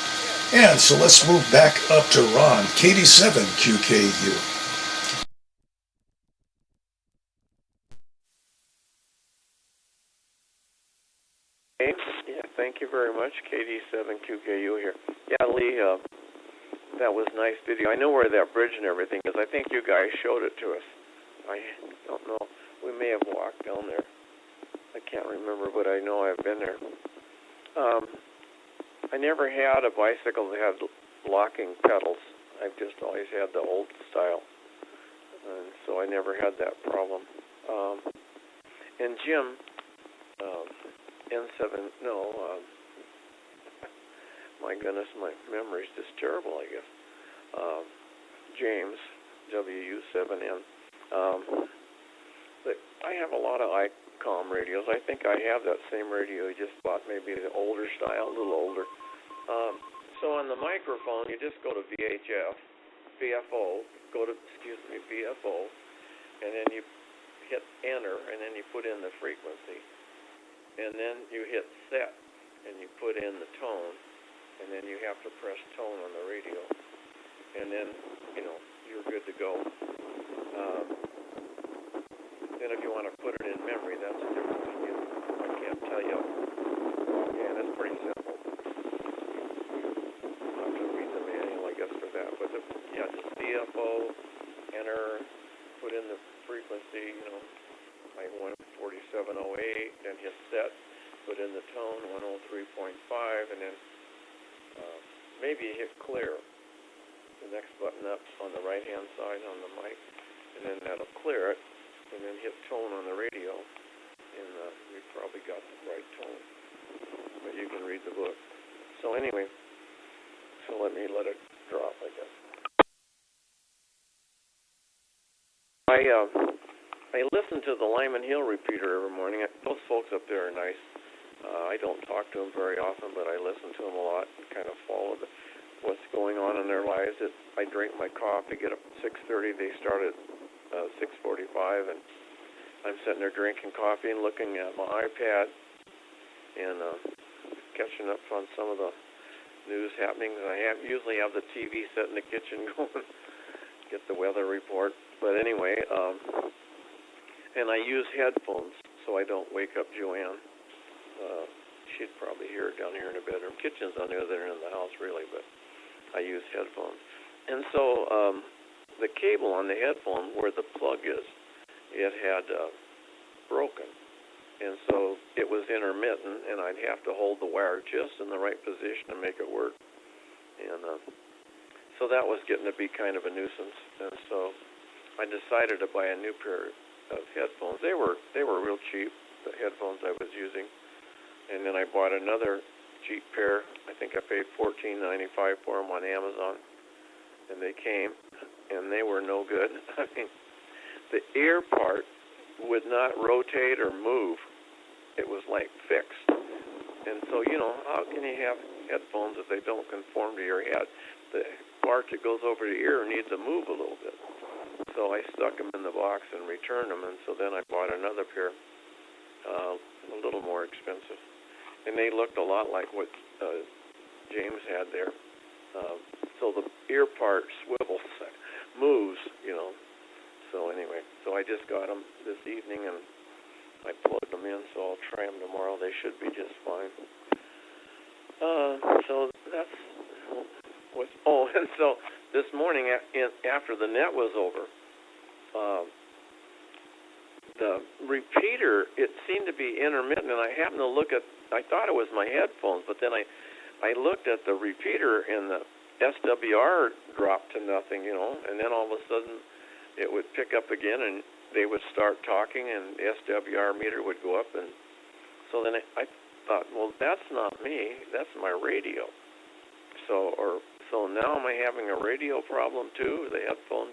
And so let's move back up to Ron, KD7QKU. Yeah, thank you very much, KD7QKU here. Yeah, Lee, that was a nice video. I know where that bridge and everything is. I think you guys showed it to us. I don't know. We may have walked down there. I can't remember, but I know I've been there. I never had a bicycle that had locking pedals. I've just always had the old style. And so I never had that problem. And Jim, my goodness, my memory's just terrible, I guess. James, WU7N. But I have a lot of ICOM radios. I think I have that same radio you just bought, maybe the older style, a little older. So on the microphone, you just go to VFO, and then you hit enter, and then you put in the frequency. And then you hit set, and you put in the tone, and then you have to press tone on the radio. And then, you're good to go. Then if you want to put it in memory, that's a different thing. I can't tell you. And it's pretty simple. I went 4708, then hit set, put in the tone 103.5, and then maybe hit clear, the next button up on the right-hand side on the mic, and then that'll clear it, and then hit tone on the radio, and we probably got the right tone, but you can read the book. So anyway, so let it drop, I guess. I listen to the Lyman Hill repeater every morning. Those folks up there are nice. I don't talk to them very often, but I listen to them a lot and kind of follow what's going on in their lives. I drink my coffee, get up at 6:30. They start at 6:45, and I'm sitting there drinking coffee and looking at my iPad and catching up on some of the news happenings. I usually have the TV set in the kitchen going, get the weather report. But anyway, and I use headphones so I don't wake up Joanne. She'd probably hear it down here in the bedroom. Kitchen's on the other end of the house, really, but I use headphones. And so the cable on the headphone where the plug is, it had broken. And so it was intermittent, and I'd have to hold the wire just in the right position to make it work. And so that was getting to be kind of a nuisance. And so I decided to buy a new pair of headphones. They were real cheap, the headphones I was using. And then I bought another cheap pair. I think I paid $14.95 for them on Amazon. And they came, and they were no good. I mean, the ear part would not rotate or move. It was like fixed. And so, how can you have headphones if they don't conform to your head? The part that goes over the ear needs to move a little bit. So I stuck them in the box and returned them, and so then I bought another pair, a little more expensive. And they looked a lot like what James had there. So the ear part swivels, moves, So anyway, so I just got them this evening, and I plugged them in, so I'll try them tomorrow. They should be just fine. So that's what's... Oh, and so this morning, after the net was over, the repeater, it seemed to be intermittent, and I happened to look at, I thought it was my headphones, but then I looked at the repeater, and the SWR dropped to nothing, and then all of a sudden it would pick up again, and they would start talking, and the SWR meter would go up, and so then I thought, well, that's not me, that's my radio. So now am I having a radio problem too? The headphone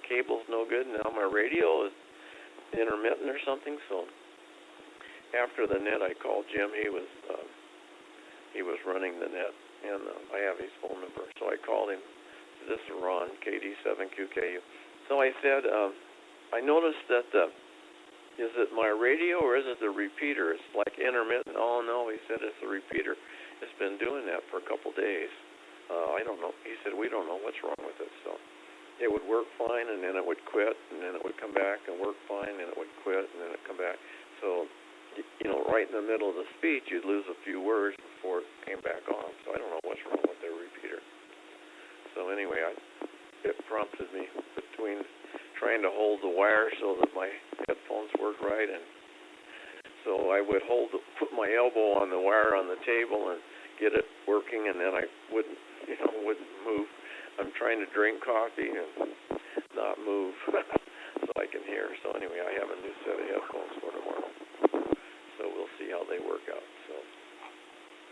cable's no good, now my radio is intermittent or something. So after the net, I called Jim. He was running the net, and I have his phone number. So I called him. This is Ron, KD7QKU. So I said, I noticed that is it my radio or is it the repeater? It's like intermittent. Oh no, he said it's the repeater. It's been doing that for a couple days. I don't know. He said we don't know what's wrong with it. So it would work fine, and then it would quit, and then it would come back and work fine, and it would quit, and then it would come back. So, right in the middle of the speech, you'd lose a few words before it came back on. So I don't know what's wrong with their repeater. So anyway, it prompted me between trying to hold the wire so that my headphones work right, and so I would put my elbow on the wire on the table and get it working, and then I wouldn't move. I'm trying to drink coffee and not move so I can hear. So anyway, I have a new set of headphones for tomorrow. So we'll see how they work out. So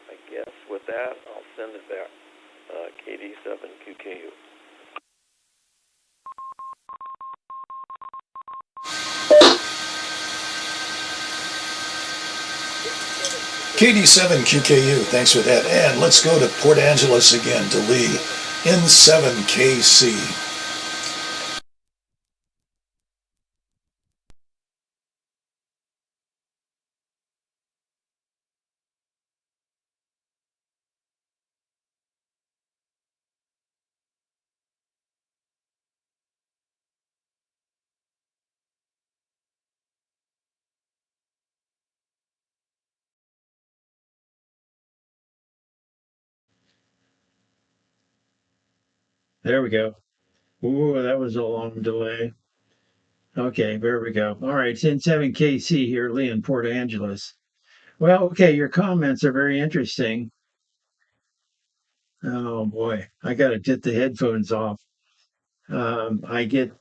I guess with that, I'll send it back. KD7QKU. KD7QKU, thanks for that. And let's go to Port Angeles again, to Lee, N7KC. There we go. Ooh, that was a long delay. Okay, there we go. All right, it's N7KC here, Lee in Port Angeles. Well, okay, your comments are very interesting. Oh boy, I got to get the headphones off. I get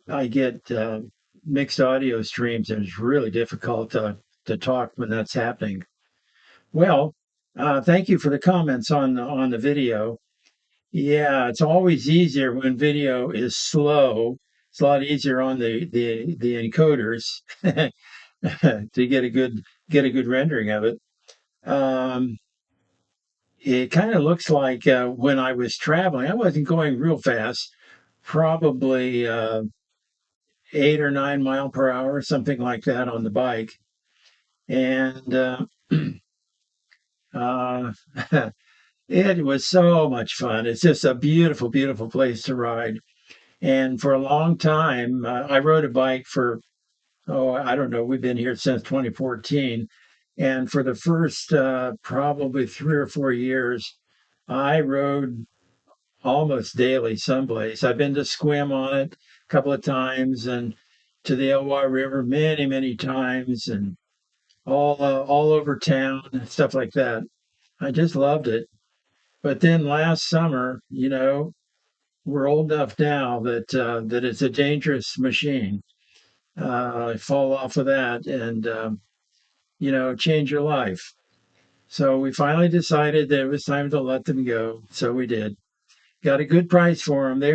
mixed audio streams, and it's really difficult to talk when that's happening. Well, thank you for the comments on the video. Yeah, it's always easier when video is slow. It's a lot easier on the encoders to get a good rendering of it. Um, it kind of looks like when I was traveling, I wasn't going real fast, probably 8 or 9 mile per hour, something like that on the bike. And uh, it was so much fun. It's just a beautiful, beautiful place to ride. And for a long time, I rode a bike for, oh, I don't know, we've been here since 2014. And for the first probably 3 or 4 years, I rode almost daily someplace. I've been to swim on it a couple of times and to the Elwha River many, many times and all over town and stuff like that. I just loved it. But then last summer, we're old enough now that it's a dangerous machine. Fall off of that and change your life. So we finally decided that it was time to let them go. So we did. Got a good price for them. They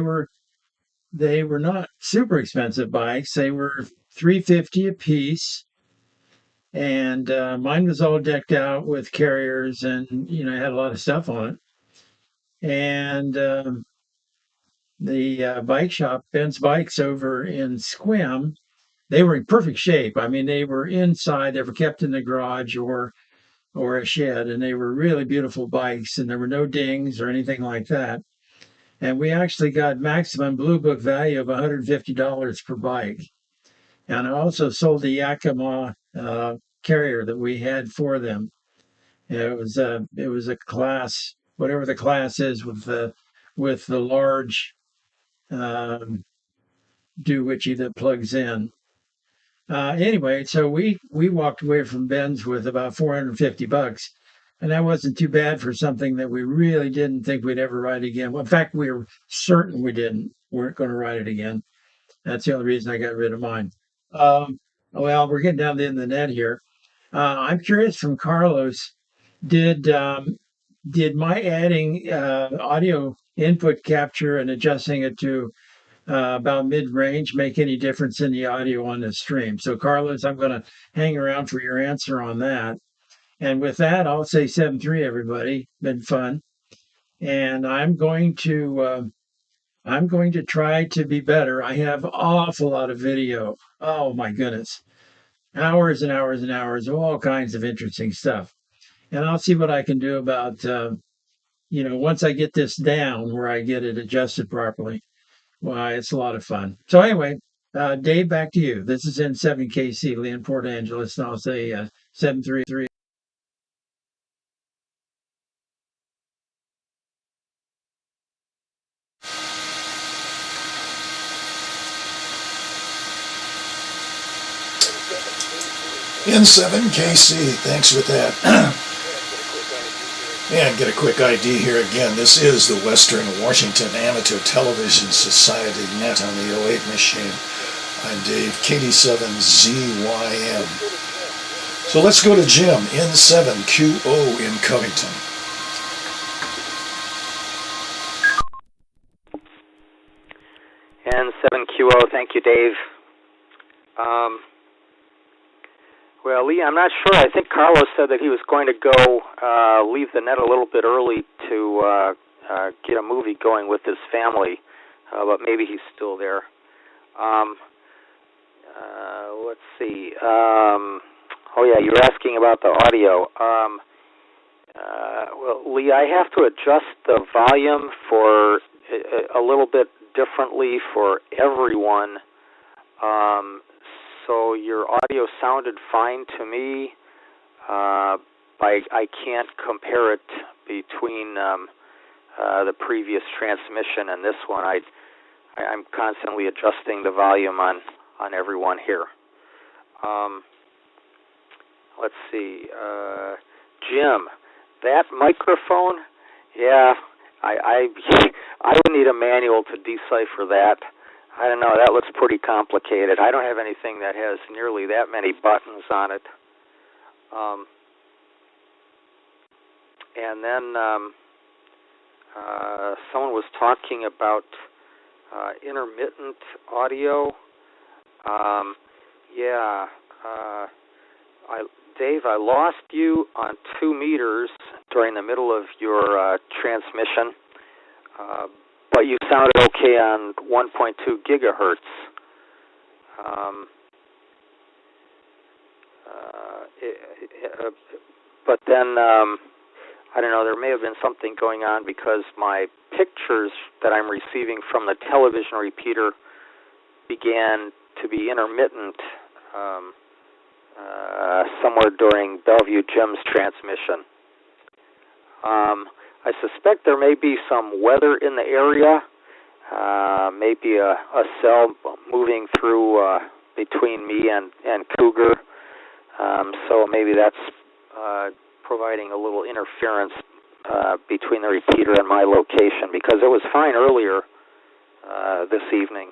were not super expensive bikes. They were $350 a piece, and mine was all decked out with carriers and had a lot of stuff on it. And the bike shop, Ben's Bikes over in Squim, they were in perfect shape. I mean, they were inside. They were kept in the garage or a shed, and they were really beautiful bikes, and there were no dings or anything like that. And we actually got maximum Blue Book value of $150 per bike. And I also sold the Yakima carrier that we had for them. It was a class, whatever the class is, with the large do-witchy that plugs in. Anyway, so we walked away from Ben's with about $450, and that wasn't too bad for something that we really didn't think we'd ever ride again. Well, in fact, we were certain weren't going to ride it again. That's the only reason I got rid of mine. Well, we're getting down to the end of the net here. I'm curious from Carlos, did my adding audio input capture and adjusting it to about mid-range make any difference in the audio on the stream? So, Carlos, I'm going to hang around for your answer on that. And with that, I'll say 7-3, everybody. Been fun. And I'm going to try to be better. I have an awful lot of video. Oh my goodness. Hours and hours and hours of all kinds of interesting stuff. And I'll see what I can do about once I get this down where I get it adjusted properly. Well, it's a lot of fun. So anyway, Dave, back to you. This is N7KC, Lee in Port Angeles, and I'll say 7-3. N7KC, thanks for that. And get a quick ID here again. This is the Western Washington Amateur Television Society Net on the 08 machine. I'm Dave, KD7ZYM. So let's go to Jim, N7QO in Covington. N7QO, thank you, Dave. Well, Lee, I'm not sure. I think Carlos said that he was going to go leave the net a little bit early to get a movie going with his family, but maybe he's still there. Let's see. Oh, yeah, you were asking about the audio. Well, Lee, I have to adjust the volume for a little bit differently for everyone. So your audio sounded fine to me. I can't compare it between the previous transmission and this one. I'm constantly adjusting the volume on on everyone here. Let's see, Jim, that microphone, yeah, I would need a manual to decipher that. I don't know, that looks pretty complicated. I don't have anything that has nearly that many buttons on it. And then someone was talking about intermittent audio. Dave, I lost you on 2 meters during the middle of your transmission, but you sounded okay on 1.2 gigahertz. But then, I don't know, there may have been something going on because my pictures that I'm receiving from the television repeater began to be intermittent somewhere during Bellevue Jim's transmission. I suspect there may be some weather in the area, maybe a cell moving through between me and Cougar, so maybe that's providing a little interference between the repeater and my location, because it was fine earlier this evening.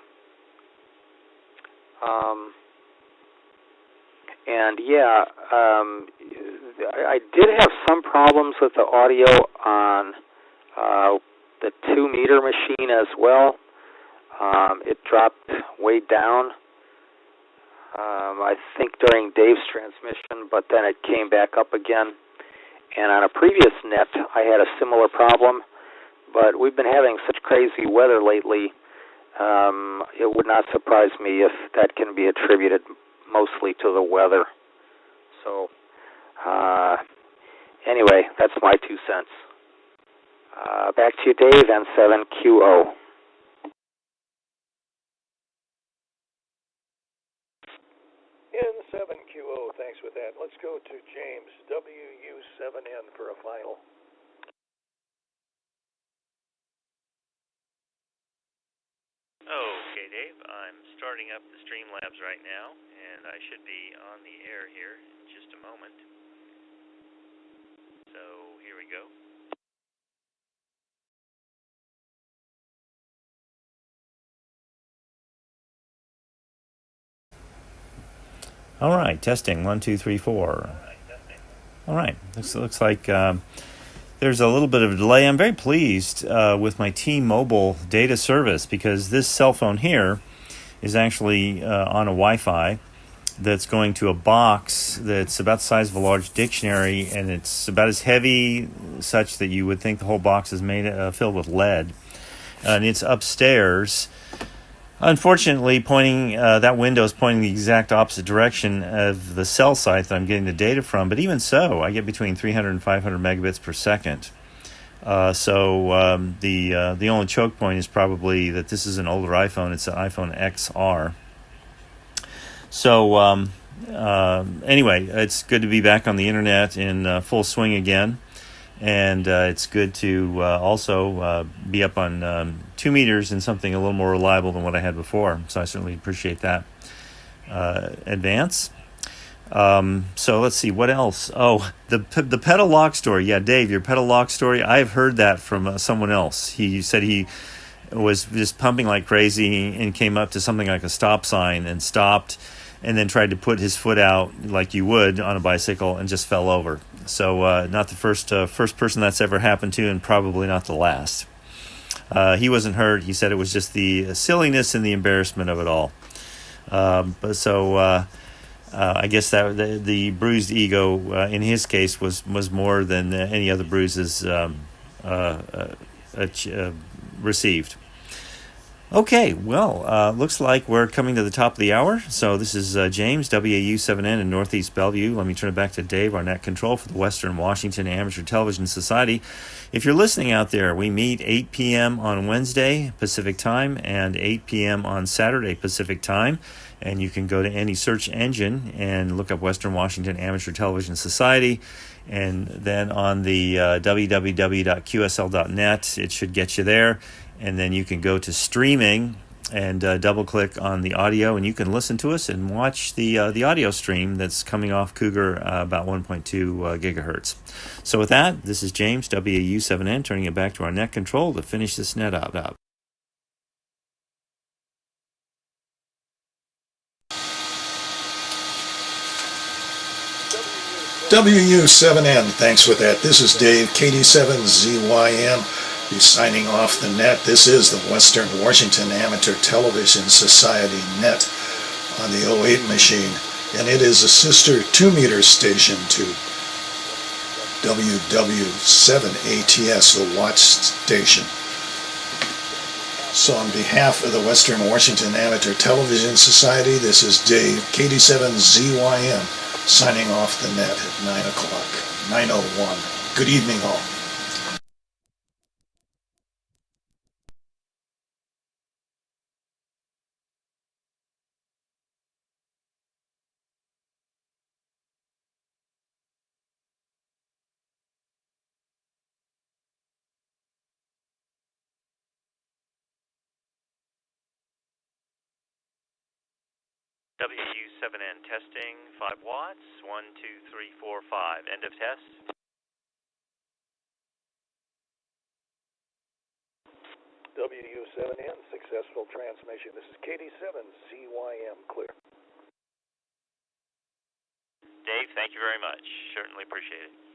I did have some problems with the audio on the 2 meter machine as well. It dropped way down, I think during Dave's transmission, but then it came back up again. And on a previous net, I had a similar problem, but we've been having such crazy weather lately, it would not surprise me if that can be attributed mostly to the weather. So, anyway, that's my 2 cents. Back to you, Dave, N7QO. N7QO, thanks for that. Let's go to James, WU7N for a final. Okay, Dave, I'm starting up the Streamlabs right now, and I should be on the air here in just a moment. So, here we go. All right, testing, 1, 2, 3, 4. All right, looks like there's a little bit of a delay. I'm very pleased with my T-Mobile data service, because this cell phone here is actually on a Wi-Fi that's going to a box that's about the size of a large dictionary, and it's about as heavy such that you would think the whole box is made filled with lead. And it's upstairs. Unfortunately, that window is pointing the exact opposite direction of the cell site that I'm getting the data from. But even so, I get between 300 and 500 megabits per second. So the only choke point is probably that this is an older iPhone. It's an iPhone XR. So anyway, it's good to be back on the internet in full swing again. And it's good to also be up on 2 meters and something a little more reliable than what I had before. So I certainly appreciate that advance. So let's see, what else? Oh, the pedal lock story. Yeah, Dave, your pedal lock story. I've heard that from someone else. He said he was just pumping like crazy and came up to something like a stop sign and stopped, and then tried to put his foot out like you would on a bicycle and just fell over. So not the first person that's ever happened to, and probably not the last. He wasn't hurt. He said it was just the silliness and the embarrassment of it all. I guess that the bruised ego in his case was more than any other bruises received. Okay, well, looks like we're coming to the top of the hour. So this is James, WAU7N in Northeast Bellevue. Let me turn it back to Dave, our net control for the Western Washington Amateur Television Society. If you're listening out there, we meet 8 p.m. on Wednesday Pacific Time and 8 p.m. on Saturday Pacific Time. And you can go to any search engine and look up Western Washington Amateur Television Society. And then on the www.qsl.net, it should get you there. And then you can go to streaming and double click on the audio, and you can listen to us and watch the audio stream that's coming off Cougar about 1.2 gigahertz. So with that, this is James, WAU7N, turning it back to our net control to finish this net up. WU7N, thanks for that. This is Dave, KD7ZYM. He's signing off the net. This is the Western Washington Amateur Television Society net on the 08 machine, and it is a sister 2-meter station to WW7ATS, the watch station. So on behalf of the Western Washington Amateur Television Society, this is Dave, KD7ZYM, signing off the net at 9 o'clock, 9:01. Good evening all. WU7N testing, 5 watts, 1, 2, 3, 4, 5. End of test. WU7N, successful transmission. This is KD7ZYM, clear. Dave, thank you very much. Certainly appreciate it.